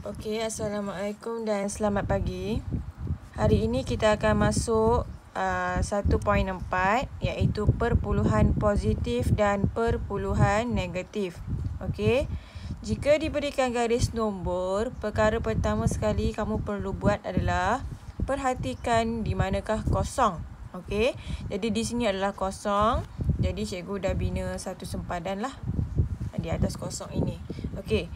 Okey, Assalamualaikum dan selamat pagi. Hari ini kita akan masuk 1.4 iaitu perpuluhan positif dan perpuluhan negatif. Okey. Jika diberikan garis nombor, perkara pertama sekali kamu perlu buat adalah perhatikan di manakah kosong. Okey. Jadi di sini adalah kosong. Jadi cikgu dah bina satu sempadan lah di atas kosong ini. Okey.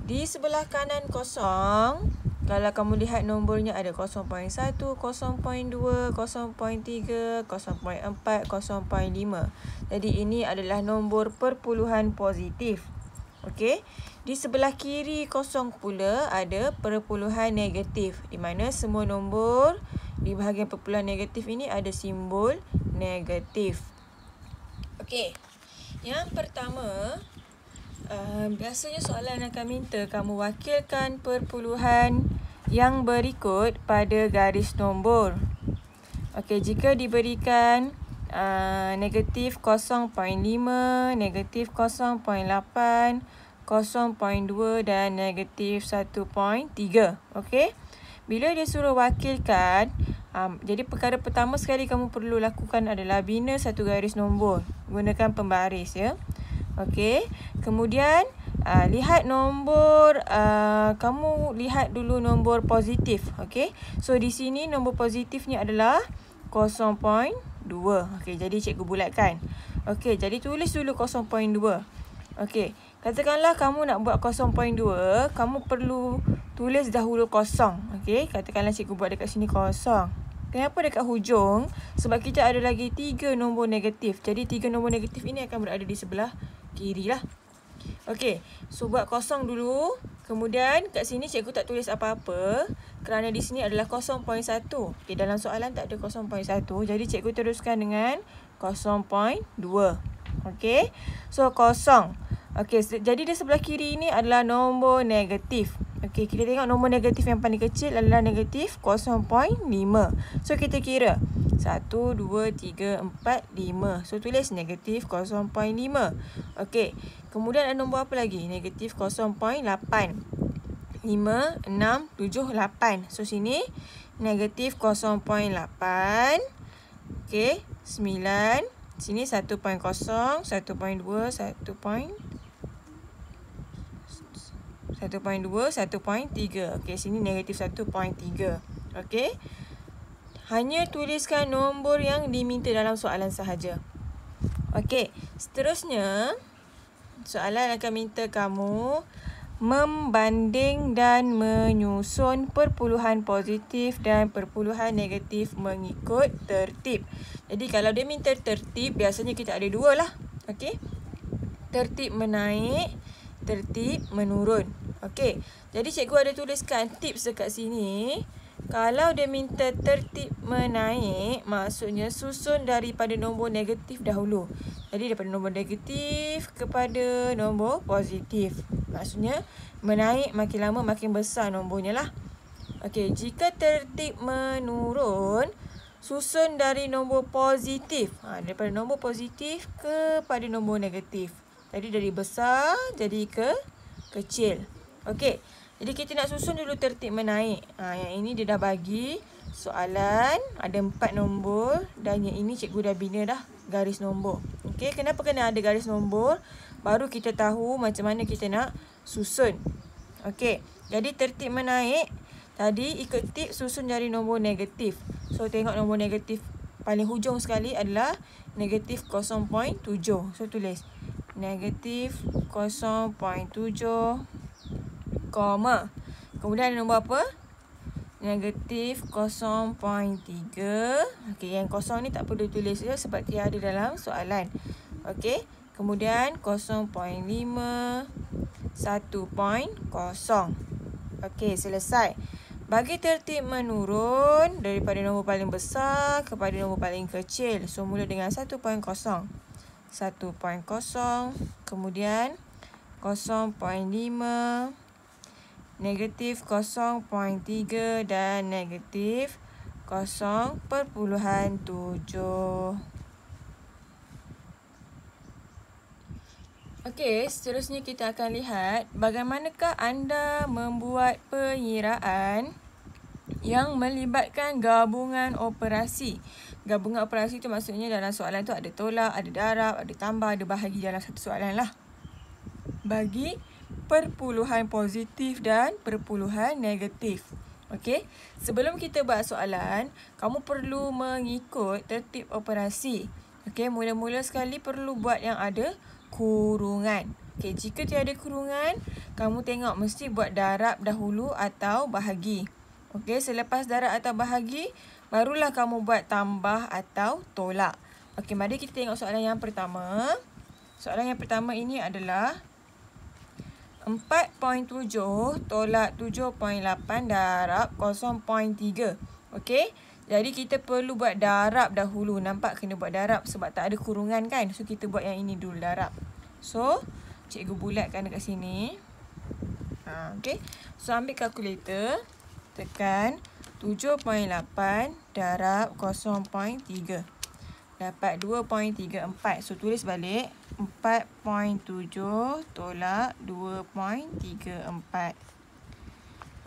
Di sebelah kanan kosong, kalau kamu lihat nombornya ada 0.1, 0.2, 0.3, 0.4, 0.5. Jadi ini adalah nombor perpuluhan positif. Okey. Di sebelah kiri kosong pula ada perpuluhan negatif, di mana semua nombor di bahagian perpuluhan negatif ini ada simbol negatif. Okey. Yang pertama, biasanya soalan akan minta kamu wakilkan perpuluhan yang berikut pada garis nombor. Okey, jika diberikan negatif 0.5, negatif 0.8, 0.2 dan negatif 1.3. Okey. Bila dia suruh wakilkan, jadi perkara pertama sekali kamu perlu lakukan adalah bina satu garis nombor. Gunakan pembaris ya. Okey. Kemudian lihat nombor, kamu lihat dulu nombor positif. Okey. So di sini nombor positifnya adalah 0.2. Okey, jadi cikgu bulatkan. Okey, jadi tulis dulu 0.2. Okey. Katakanlah kamu nak buat 0.2, kamu perlu tulis dahulu kosong. Okey, katakanlah cikgu buat dekat sini kosong. Kenapa dekat hujung? Sebab kita ada lagi 3 nombor negatif. Jadi 3 nombor negatif ini akan berada di sebelah kiri lah. Okey, so buat kosong dulu. Kemudian kat sini cikgu tak tulis apa-apa kerana di sini adalah 0.1. Okey, dalam soalan tak ada 0.1. Jadi cikgu teruskan dengan 0.2. Okey, so kosong. Okey, jadi di sebelah kiri ini adalah nombor negatif. Okey, kita tengok nombor negatif yang paling kecil adalah negatif 0.5. So kita kira 1, 2, 3, 4, 5. So tulis negatif 0.5. Okey, kemudian ada nombor apa lagi? Negatif 0.8. 5, 6, 7, 8. So sini negatif 0.8. Okey, 9. Sini 1.0, 1.2, 1.2, 1.3. Okey, sini negatif 1.3. Okey. Hanya tuliskan nombor yang diminta dalam soalan sahaja. Okey, seterusnya soalan akan minta kamu membanding dan menyusun perpuluhan positif dan perpuluhan negatif mengikut tertib. Jadi kalau dia minta tertib, biasanya kita ada dua lah. Okey. Tertib menaik, tertib menurun. Okey. Jadi cikgu ada tuliskan tips dekat sini. Kalau dia minta tertib menaik, maksudnya susun daripada nombor negatif dahulu. Jadi daripada nombor negatif kepada nombor positif. Maksudnya menaik makin lama makin besar nombornya lah. Okey, jika tertib menurun, susun dari nombor positif. Daripada nombor positif kepada nombor negatif. Jadi dari besar jadi ke kecil. Okey. Jadi kita nak susun dulu tertib menaik. Yang ini dia dah bagi soalan. Ada 4 nombor. Dan yang ini cikgu dah bina dah garis nombor. Okey, kenapa kena ada garis nombor? Baru kita tahu macam mana kita nak susun. Okey, jadi tertib menaik. Tadi ikut tip susun dari nombor negatif. So tengok nombor negatif paling hujung sekali adalah negatif 0.7. So tulis negatif 0.7, koma. Kemudian ada nombor apa? Negatif 0.3. Okey, yang kosong ni tak perlu tulis ya, sebab dia ada dalam soalan. Okey, kemudian 0.5, 1.0. Okey, selesai. Bagi tertib menurun daripada nombor paling besar kepada nombor paling kecil. So mula dengan 1.0. 1.0, kemudian 0.5, negatif 0.3 dan negatif 0.7. Okey, seterusnya kita akan lihat bagaimanakah anda membuat pengiraan yang melibatkan gabungan operasi. Gabungan operasi tu maksudnya dalam soalan tu ada tolak, ada darab, ada tambah, ada bahagi dalam satu soalan lah. Bagi perpuluhan positif dan perpuluhan negatif. Okey, sebelum kita buat soalan, kamu perlu mengikut tertib operasi. Okey, mula-mula sekali perlu buat yang ada kurungan. Okey, jika tiada kurungan, kamu tengok mesti buat darab dahulu atau bahagi. Okey, selepas darab atau bahagi, barulah kamu buat tambah atau tolak. Okey, mari kita tengok soalan yang pertama. Soalan yang pertama ini adalah 4.7 tolak 7.8 darab 0.3. Okey, jadi kita perlu buat darab dahulu. Nampak kena buat darab sebab tak ada kurungan kan. So, kita buat yang ini dulu, darab. So, cikgu bulatkan dekat sini. Okey, so ambil kalkulator. Tekan 7.8 darab 0.3. Dapat 2.34. So, tulis balik. 4.7 tolak 2.34.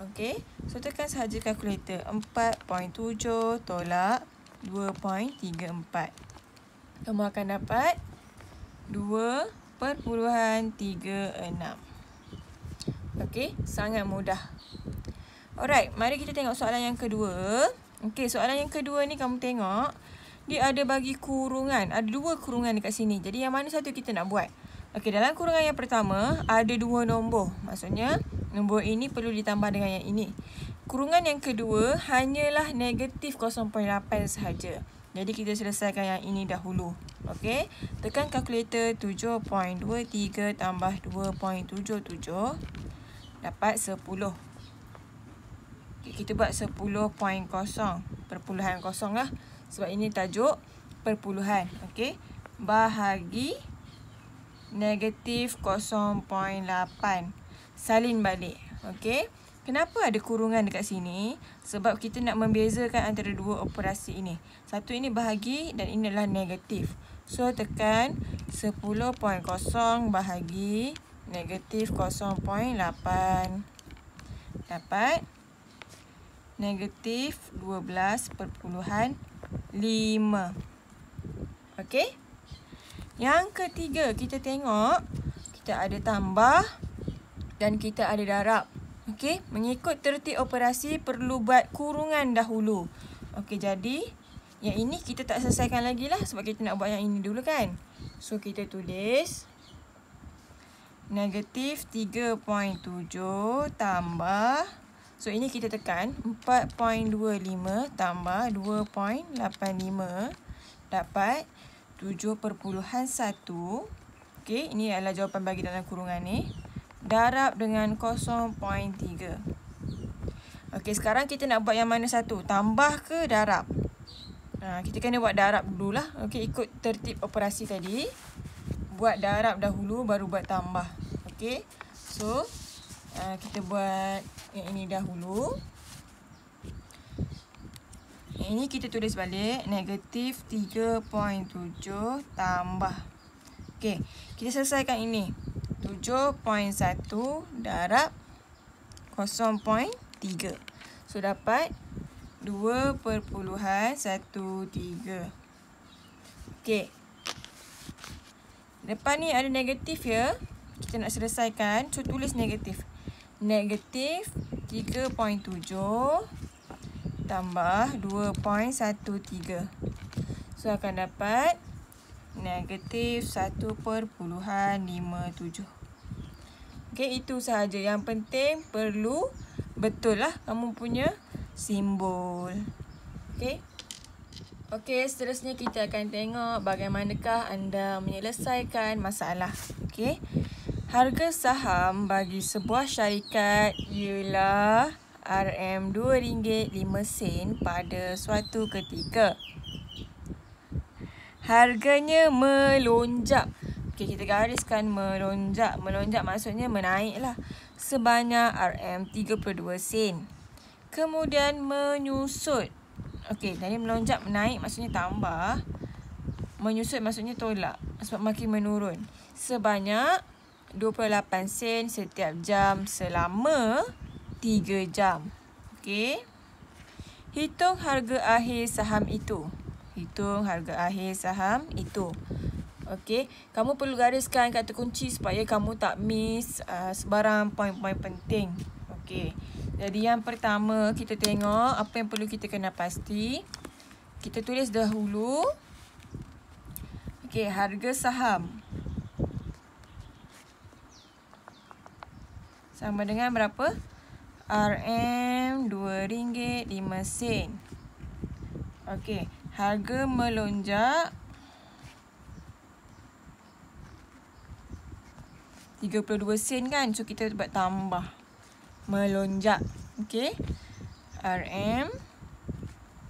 Okey, so tekan sahaja kalkulator. 4.7 tolak 2.34. Kamu akan dapat 2.36. Okey, sangat mudah. Alright, mari kita tengok soalan yang kedua. Okey, soalan yang kedua ni kamu tengok. Dia ada bagi kurungan. Ada dua kurungan dekat sini. Jadi yang mana satu kita nak buat? Okey, dalam kurungan yang pertama, ada dua nombor. Maksudnya, nombor ini perlu ditambah dengan yang ini. Kurungan yang kedua, hanyalah negatif 0.8 sahaja. Jadi, kita selesaikan yang ini dahulu. Okey, tekan kalkulator 7.23 tambah 2.77. Dapat 10. Okay, kita buat 10.0. Perpuluhan kosong lah. Sebab ini tajuk perpuluhan. Okey, bahagi negatif 0.8. Salin balik. Okey, kenapa ada kurungan dekat sini? Sebab kita nak membezakan antara dua operasi ini. Satu ini bahagi dan ini adalah negatif. So, tekan 10.0 bahagi negatif 0.8. Dapat negatif 12.5. Okey. Yang ketiga, kita tengok kita ada tambah dan kita ada darab. Okey, mengikut tertib operasi perlu buat kurungan dahulu. Okey, jadi yang ini kita tak selesaikan lagi lah sebab kita nak buat yang ini dulu kan. So, kita tulis negatif 3.7 tambah. So, ini kita tekan 4.25 tambah 2.85 dapat 7.1. Okey, ini adalah jawapan bagi dalam kurungan ni. Darab dengan 0.3. Okey, sekarang kita nak buat yang mana satu? Tambah ke darab? Kita kena buat darab dululah. Okey, ikut tertib operasi tadi. Buat darab dahulu baru buat tambah. Okey, so kita buat yang ini dahulu. Yang ini kita tulis balik. Negatif 3.7 tambah. Okey, kita selesaikan ini. 7.1 darab 0.3. So, dapat 2.13. Okey. Depan ni ada negatif ya. Kita nak selesaikan. So, tulis negatif. Negatif 3.7 tambah 2.13. So, akan dapat negatif 1.57. Okey, itu sahaja. Yang penting perlu betul lah kamu punya simbol. Okey. Okey, seterusnya kita akan tengok bagaimanakah anda menyelesaikan masalah. Okey. Harga saham bagi sebuah syarikat ialah RM2.05 pada suatu ketika. Harganya melonjak. Okey, kita gariskan melonjak. Melonjak maksudnya menaik lah. Sebanyak RM32. Kemudian menyusut. Okey, jadi melonjak menaik maksudnya tambah. Menyusut maksudnya tolak. Sebab makin menurun. Sebanyak 28 sen setiap jam selama 3 jam. Okey. Hitung harga akhir saham itu. Hitung harga akhir saham itu. Okey, kamu perlu gariskan kata kunci supaya kamu tak miss sebarang poin-poin penting. Okey. Jadi yang pertama kita tengok apa yang perlu kita kena pasti. Kita tulis dahulu. Okey, harga saham sama dengan berapa? RM RM2.05. Okey, harga melonjak 32 sen kan? So kita buat tambah. Melonjak. Okey. RM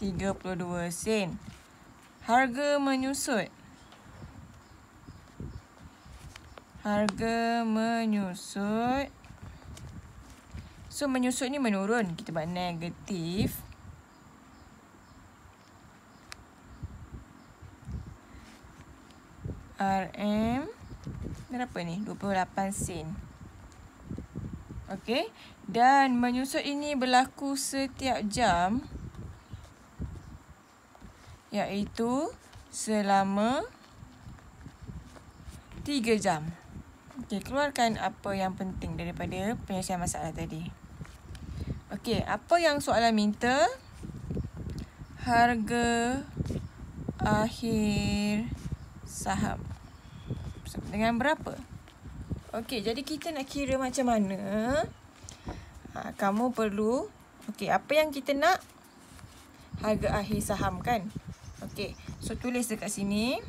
32 sen. Harga menyusut. Harga menyusut. So menyusut ni menurun. Kita buat negatif. RM berapa ni? 28 sen. Okey. Dan menyusut ini berlaku setiap jam. Iaitu selama 3 jam. Okey, keluarkan apa yang penting daripada penyelesaian masalah tadi. Okey, apa yang soalan minta? Harga akhir saham. Dengan berapa? Okey, jadi kita nak kira macam mana? Kamu perlu, okey, apa yang kita nak? Harga akhir saham kan? Okey, so tulis dekat sini.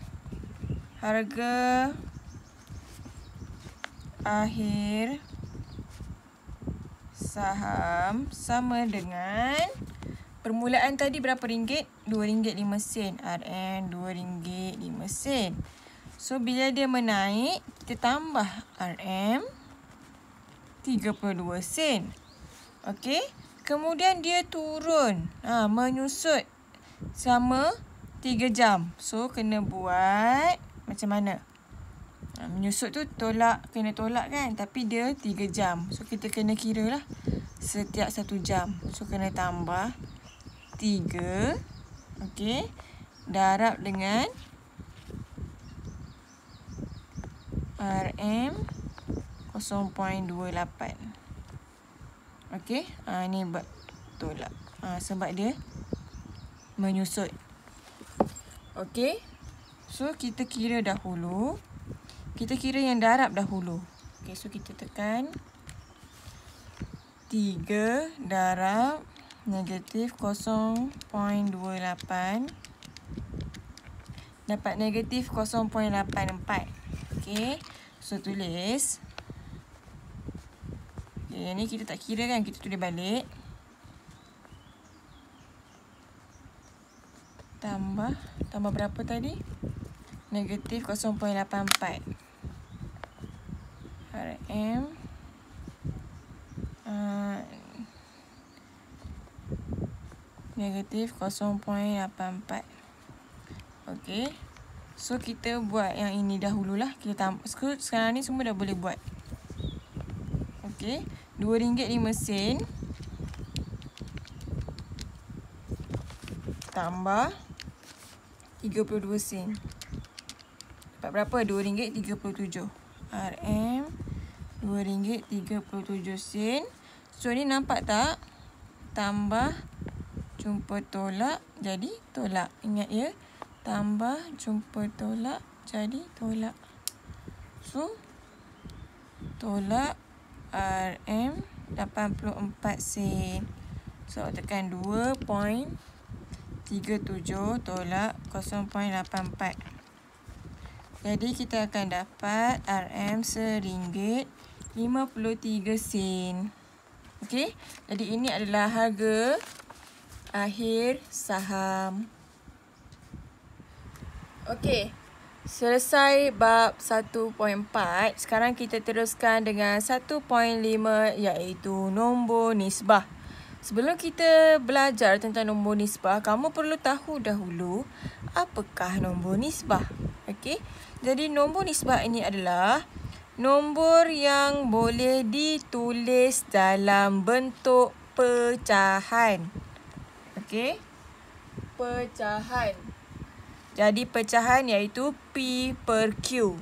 Harga akhir saham sama dengan permulaan tadi berapa ringgit? RM2.05. RM RM2.05. So, bila dia menaik, kita tambah RM 32 sen. Okey. Kemudian dia turun. Menyusut sama 3 jam. So, kena buat macam mana? Menyusut tu kena tolak kan? Tapi dia 3 jam. So, kita kena kira lah. Setiap 1 jam. So, kena tambah 3. Okey. Darab dengan RM 0.28. Okey. Ni buat tolak. Sebab dia menyusut. Okey. So, kita kira dahulu. Kita kira yang darab dahulu. Okey, so kita tekan 3 darab negatif 0.28. Dapat negatif 0.84. Okey. So, tulis. Okay, ni kita tak kira kan. Kita tulis balik. Tambah berapa tadi? Negatif 0.84. RM. Negatif 0.84. Okey. So, kita buat yang ini dahululah. Sekarang ni semua dah boleh buat. Okey. RM2.05. Tambah 32 sen. Dapat berapa? RM2.37. RM RM2.37. So, ni nampak tak? Tambah, jumpa tolak, jadi tolak. Ingat ya? Tambah, jumpa tolak, jadi tolak. So, tolak RM 84 sen. So, tekan 2.37 tolak 0.84. Jadi, kita akan dapat RM RM1.53. Okey. Jadi, ini adalah harga akhir saham. Okey. Selesai bab 1.4. Sekarang kita teruskan dengan 1.5 iaitu nombor nisbah. Sebelum kita belajar tentang nombor nisbah, kamu perlu tahu dahulu apakah nombor nisbah. Okey. Jadi nombor nisbah ini adalah nombor yang boleh ditulis dalam bentuk pecahan. Okey. Pecahan. Jadi pecahan iaitu P per Q.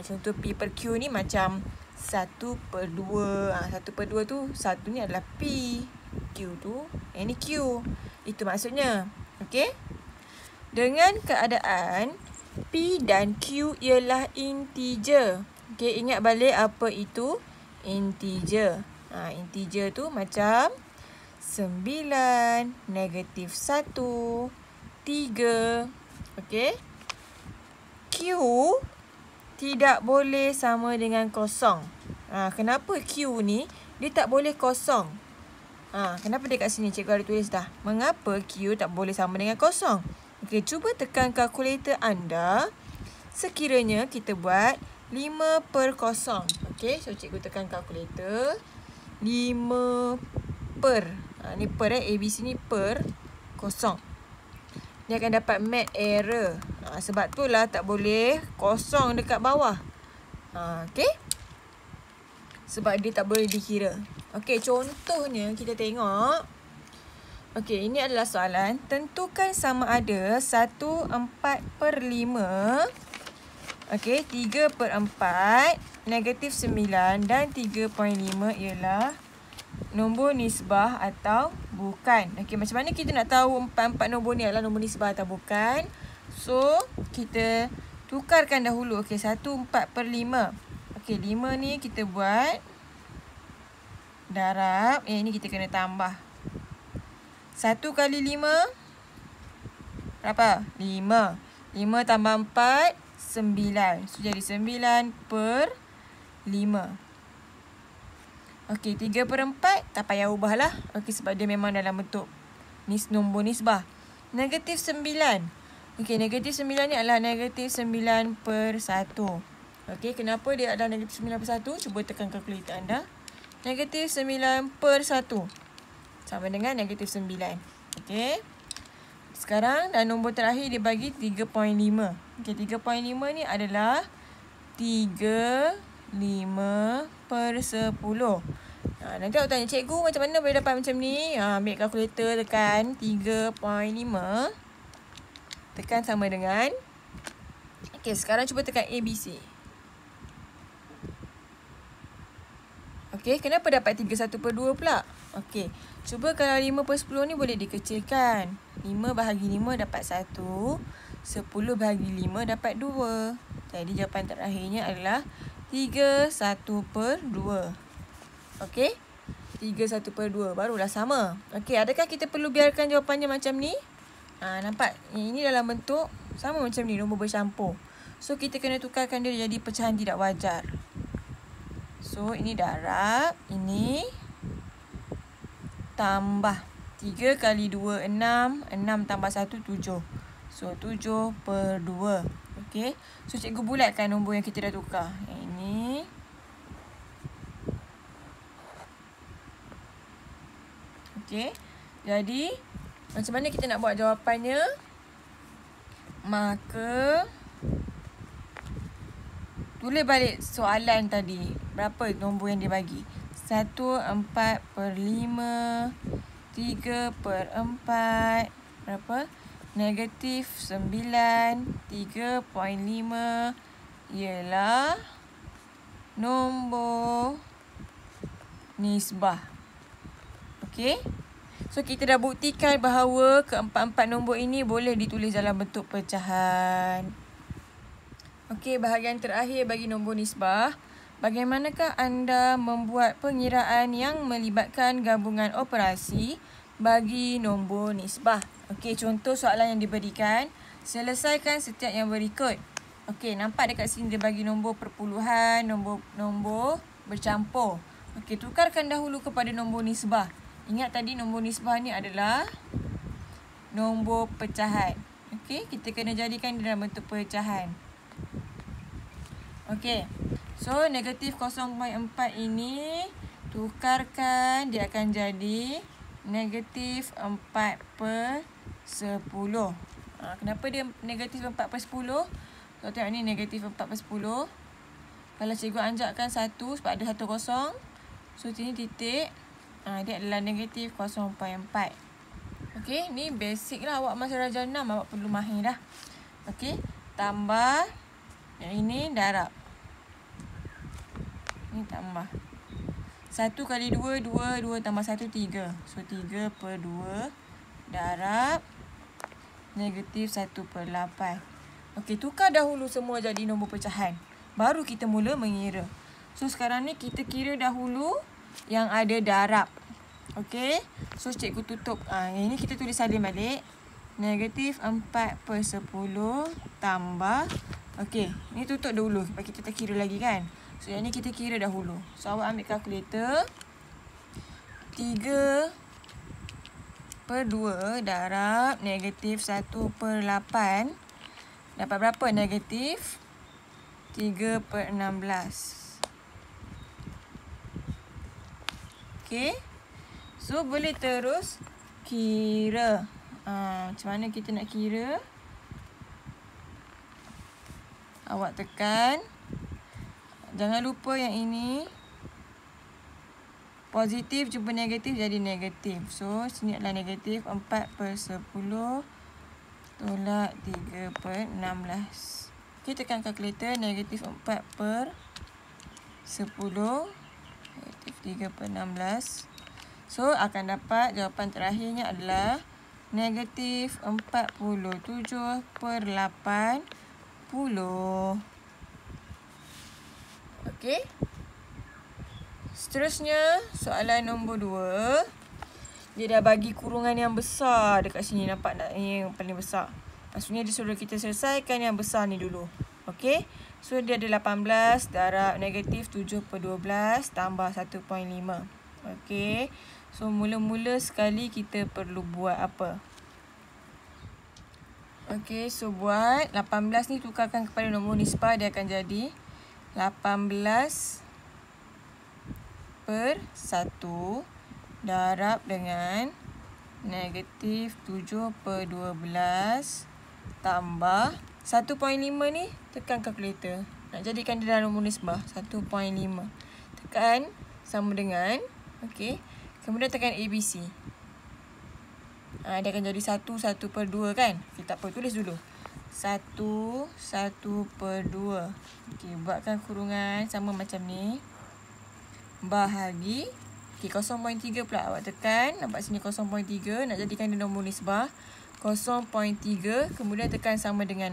Contoh P per Q ni macam 1/2. 1/2 tu, 1 ni adalah P. Q tu, ni Q. Itu maksudnya. Okey. Dengan keadaan P dan Q ialah integer. Okey, ingat balik apa itu integer. Integer tu macam 9, -1, 3. Okey. Q tidak boleh sama dengan kosong. Kenapa Q ni dia tak boleh kosong? Kenapa dia kat sini? Cikgu ada tulis dah. Mengapa Q tak boleh sama dengan kosong? Okey, cuba tekan kalkulator anda. Sekiranya kita buat 5 per kosong. Okey, so cikgu tekan kalkulator. 5 per. Ni per ABC ni per kosong. Dia akan dapat mat error. Sebab itulah tak boleh kosong dekat bawah. Okey. Sebab dia tak boleh dikira. Okey, contohnya kita tengok. Okey, ini adalah soalan. Tentukan sama ada 1/4/5. Okey, 3/4, -9 dan 3.5 ialah nombor nisbah atau bukan. Okey, macam mana kita nak tahu 4 nombor ni adalah nombor nisbah atau bukan? So, kita tukarkan dahulu. Okey, 1/4/5. Okey, 5 ni kita buat darab. Ini kita kena tambah. 1 kali 5 berapa? 5. 5 tambah 4, 9. So, jadi 9/5. Okey, 3/4 tak payah ubahlah. Okey, sebab dia memang dalam bentuk nombor nisbah. -9. Okey, -9 ni adalah -9/1. Okey, kenapa dia adalah -9/1? Cuba tekan kalkulator anda. -9/1 sama dengan -9. Okey. Sekarang dan nombor terakhir dia bagi 3.5. Okey, 3.5 ni adalah 3/5/10. Nanti awak tanya, cikgu macam mana boleh dapat macam ni? Ambil kalkulator, tekan 3.5. Tekan sama dengan. Okey, sekarang cuba tekan ABC. Okey, kenapa dapat 31/2 pula? Okey, cuba kalau 5/10 ni boleh dikecilkan. 5 bahagi 5 dapat 1. 10 bahagi 5 dapat 2. Jadi jawapan terakhirnya adalah 31/2. Okey, 31/2 barulah sama. Okey, adakah kita perlu biarkan jawapannya macam ni? Nampak? Ini dalam bentuk sama macam ni, nombor bercampur. So, kita kena tukarkan dia jadi pecahan tidak wajar. So, ini darab. Ini tambah. 3 kali 2, 6. 6 tambah 1, 7. So, 7/2. Okey. So, cikgu bulatkan nombor yang kita dah tukar. Ini. Okey. Jadi, macam mana kita nak buat jawapannya? Maka, tulis balik soalan tadi. Berapa nombor yang dia bagi? 1/4/5. 3/4. Berapa? -9. 3.5 ialah nombor nisbah. Okey. So, kita dah buktikan bahawa keempat-empat nombor ini boleh ditulis dalam bentuk pecahan. Okey, bahagian terakhir bagi nombor nisbah. Bagaimanakah anda membuat pengiraan yang melibatkan gabungan operasi bagi nombor nisbah? Okey, contoh soalan yang diberikan. Selesaikan setiap yang berikut. Okey, nampak dekat sini dia bagi nombor perpuluhan, nombor bercampur. Okey, tukarkan dahulu kepada nombor nisbah. Ingat tadi nombor nisbah ni adalah nombor pecahan. Okey, kita kena jadikan dia dalam bentuk pecahan. Okey. So, -0.4 ini tukarkan, dia akan jadi -4/10. Kenapa dia -4/10? Kita tengok ni -4/10. Kalau cikgu anjakkan 1 sebab ada 1 kosong. So, sini titik. Dia adalah negatif 0.4. Okey, ni basic lah awak masa darjah 6 awak perlu mahir dah. Okey, tambah. Yang ini darab. Ni tambah. 1 kali 2, 2. 2 tambah 1, 3. So, 3/2 darab negatif 1/8. Okey, tukar dahulu semua jadi nombor pecahan. Baru kita mula mengira. So, sekarang ni kita kira dahulu yang ada darab. Okey. So, cikgu tutup. Yang ini kita tulis salin balik. Negatif 4/10 tambah. Okey. Ni tutup dulu. Sebab kita tak kira lagi kan. So, yang ni kita kira dahulu. So, awak ambil kalkulator. 3/2 darab negatif 1/8. Dapat berapa? Negatif 3/16. Okey. So, boleh terus kira. Macam mana kita nak kira? Awak tekan. Jangan lupa yang ini. Positif jumpa negatif jadi negatif. So, sini adalah negatif 4/10 tolak 3/16. Okey, tekan kalkulator. Negatif 4/10. Negatif 3/16. So, akan dapat jawapan terakhirnya adalah negatif 47/80. Okey. Seterusnya, soalan nombor 2. Dia dah bagi kurungan yang besar dekat sini. Nampak tak? Ini yang paling besar. Maksudnya dia suruh kita selesaikan yang besar ni dulu. Okey. So, dia ada 18 darab negatif 7/12 tambah 1.5. Okey. So, mula-mula sekali kita perlu buat apa? Okey, so buat 18 ni tukarkan kepada nombor nisbah. Dia akan jadi 18/1 darab dengan negatif 7/12 tambah 1.5 ni tekan kalkulator. Nak jadikan dia dalam nombor nisbah 1.5. Tekan sama dengan. Okey. Kemudian tekan ABC. Dia akan jadi 1/2 kan? Kita apa? Tulis dulu. 1/2. Okey, buatkan kurungan sama macam ni. Bahagi. Okey, 0.3 pula awak tekan. Nampak sini 0.3. Nak jadikan dia nombor nisbah. 0.3. Kemudian tekan sama dengan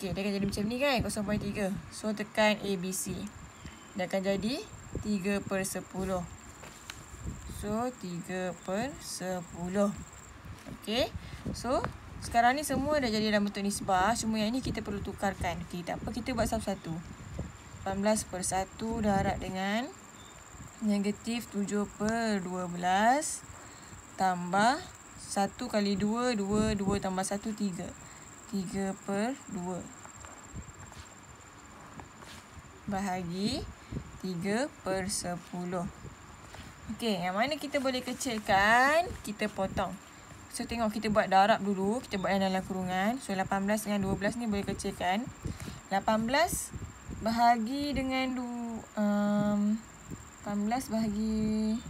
Okey, dia akan jadi macam ni kan? 0.3. So, tekan ABC. Dia akan jadi 3/10. So, 3/10. Okey. So, sekarang ni semua dah jadi dalam bentuk nisbah. Cuma yang ni kita perlu tukarkan. Okey, tak apa. Kita buat satu-satu. 18/1 darab dengan negatif 7/12 tambah 1 kali 2, 2. 2 tambah 1, 3. 3/2. Bahagi 3/10. Okey, yang mana kita boleh kecilkan, kita potong. So, tengok kita buat darab dulu. Kita buat yang dalam kurungan. So, 18 dengan 12 ni boleh kecilkan. 18 bahagi dengan 18 bahagi...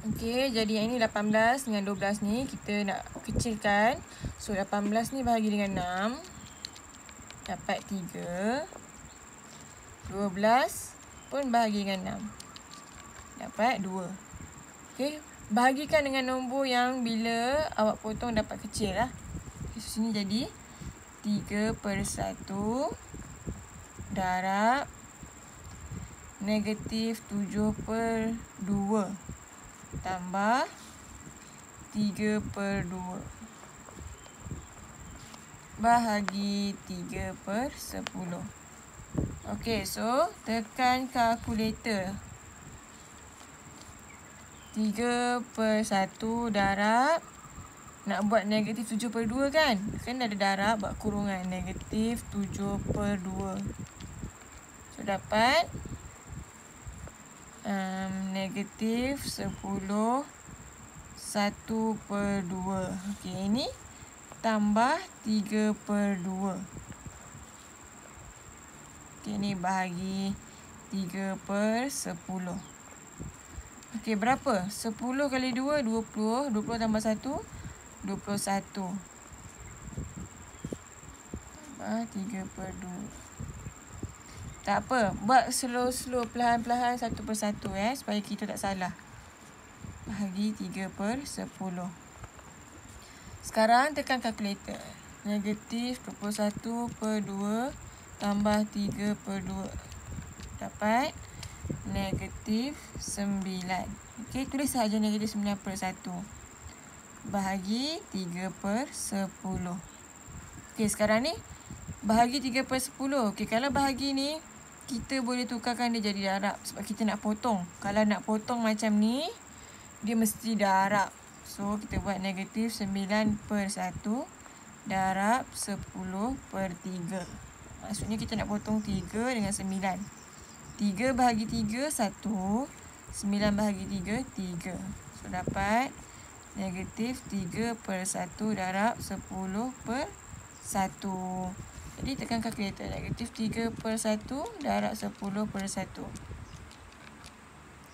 Okey, jadi yang ini 18 dengan 12 ni kita nak kecilkan. So, 18 ni bahagi dengan 6. Dapat 3. 12 pun bahagi dengan 6. Dapat 2. Okey, bahagikan dengan nombor yang bila awak potong dapat kecil lah. Okay, so sini jadi 3/1 darab negatif 7/2 tambah 3/2 bahagi 3/10. Okey, so tekan kalkulator. 3/1 darab. Nak buat negatif 7/2 kan? Kan ada darab buat kurungan. Negatif 7/2. So, dapat negatif 10 1/2. Okey, ini tambah 3/2. Okey, ni bahagi 3/10. Okey, berapa? 10 kali 2, 20. 20 tambah 1, 21. Tambah 3/2. Tak apa. Buat slow-slow, perlahan-perlahan, satu persatu supaya kita tak salah. Bahagi 3/10. Sekarang tekan kalkulator. Negatif 21/2 tambah 3/2. Dapat negatif 9. Okey, tulis sahaja negatif 9/1. Bahagi 3/10. Okey, sekarang ni bahagi 3/10. Okey, kalau bahagi ni, kita boleh tukarkan dia jadi darab. Sebab kita nak potong. Kalau nak potong macam ni, dia mesti darab. So, kita buat negatif 9/1 darab 10/3. Maksudnya kita nak potong 3 dengan 9. 3 bahagi 3, 1. 9 bahagi 3, 3. So, dapat negatif 3/1 darab 10/1. Jadi, tekan kalkulator. Negatif 3/1 darab 10/1.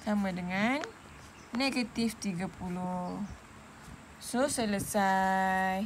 Sama dengan negatif 30. So, selesai.